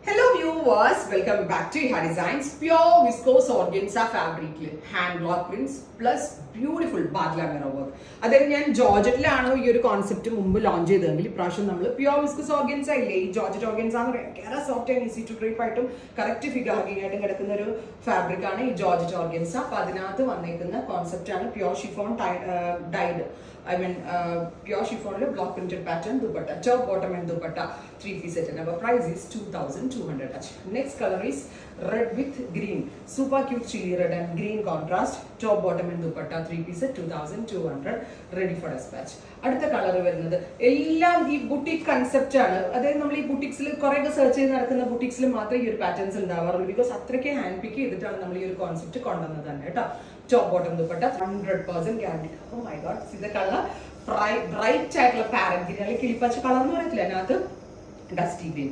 Hello viewers, welcome back to Iha Designs. Pure viscose organza fabric hand block prints plus beautiful badla mirror work. അതായത് ഞാൻ ജോർജറ്റിലാണ് ഈ ഒരു concept മുമ്പ് launch ചെയ്തതെങ്കിൽ ഇപ്രാവശ്യം നമ്മൾ പ്യോർ വിസ്കസ് ഓർഗൻസ ഇല്ലേ, ഈ ജോർജറ്റ് ഓർഗൻസ എന്ന് പറയുന്നത് ഭയങ്കര സോഫ്റ്റ് ആൻഡ് ഈസി ടു ഡ്രൈപ്പ് ആയിട്ടും കറക്റ്റ് ഫിഗർ ഹഗിങ് ആയിട്ടും കിടക്കുന്ന ഒരു ഫാബ്രിക് ആണ് ഈ ജോർജറ്റ് ഓർഗൻസ. അപ്പൊ അതിനകത്ത് വന്നേക്കുന്ന കോൺസെപ്റ്റ് ആണ് pure chiffon died. Pure chiffon block printed pattern dupatta, top bottom and dupatta 3-piece set, and our price is 2,200. Next color is red with green, super cute chili red and green contrast, top bottom and dupatta 3-piece set, 2,200, ready for dispatch. അടുത്ത colour വരുന്നത് എല്ലാം ഈ boutique concept ആണ്. അതായത് നമ്മൾ ഈ ബുട്ടീക്സിൽ കുറെ search ചെയ്ത് നടക്കുന്ന ബുട്ടീക്സിൽ മാത്രമേ ഈ ഒരു പാറ്റേൺസ് ഉണ്ടാവാറുള്ളൂ. ബിക്കോസ് അത്രയ്ക്ക് ഹാൻഡ് പിക്ക് ചെയ്തിട്ടാണ് നമ്മൾ ഈ ഒരു കോൺസെപ്റ്റ് കൊണ്ടുവന്നത് തന്നെ കേട്ടോ. Top bottom dupatta 100% guarantee. Oh my God, ഇത് കളർ ബ്രൈറ്റ് ആയിട്ടുള്ള പാരറ്റ് ഗ്രീൻ അല്ലെങ്കിൽ കിളിപ്പച്ച കളർ എന്ന് പറയത്തില്ല, അതിനകത്ത് ഡസ്റ്റി ഗ്രീൻ.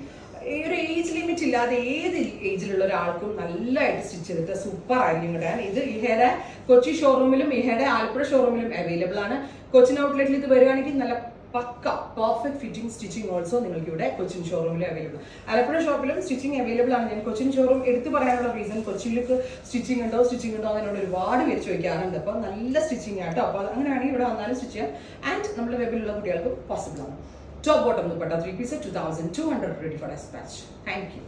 ഈ ഒരു ഏജ് ലിമിറ്റ് ഇല്ലാതെ ഏത് ഏജിലുള്ള ഒരാൾക്കും നല്ലതായിട്ട് സ്റ്റിച്ച് ചെയ്തിട്ട് സൂപ്പർ ആയിരിക്കും കിട്ടാൻ. ഇത് ഇഹയുടെ കൊച്ചി ഷോറൂമിലും ഇഹയുടെ ആലപ്പുഴ ഷോറൂമിലും അവൈലബിൾ ആണ്. കൊച്ചിൻ ഔട്ട്ലെറ്റിൽ ഇത് വരികയാണെങ്കിൽ നല്ല പക്ക പെർഫെക്റ്റ് ഫിറ്റിംഗ് സ്റ്റിച്ചിങ് ഓൾസോ നിങ്ങൾക്ക് ഇവിടെ കൊച്ചിൻ ഷോറൂമിൽ അവൈലബിൾ. ആലപ്പുഴ ഷോപ്പിലും സ്റ്റിച്ചിങ് അവൈലബിൾ ആണ്. ഞാൻ കൊച്ചിൻ ഷോറൂം എടുത്ത് പറയാനുള്ള റീസൺ, കൊച്ചിയിലേക്ക് സ്റ്റിച്ചിങ് ഉണ്ടോ എന്നോട് ഒരുപാട് പേര് ചോദിക്കാറുണ്ട്. അപ്പോൾ നല്ല സ്റ്റിച്ചിങ് ആട്ടോ. അപ്പോൾ അങ്ങനെയാണെങ്കിൽ ഇവിടെ വന്നാലും സ്റ്റിച്ച് ചെയ്യാം. ആൻഡ് നമ്മുടെ വെബിലുള്ള കുട്ടികൾക്ക് പോസിബിൾ ആണ്. Top bottom dupatta 3-piece 2,200, ready for dispatch. Thank you.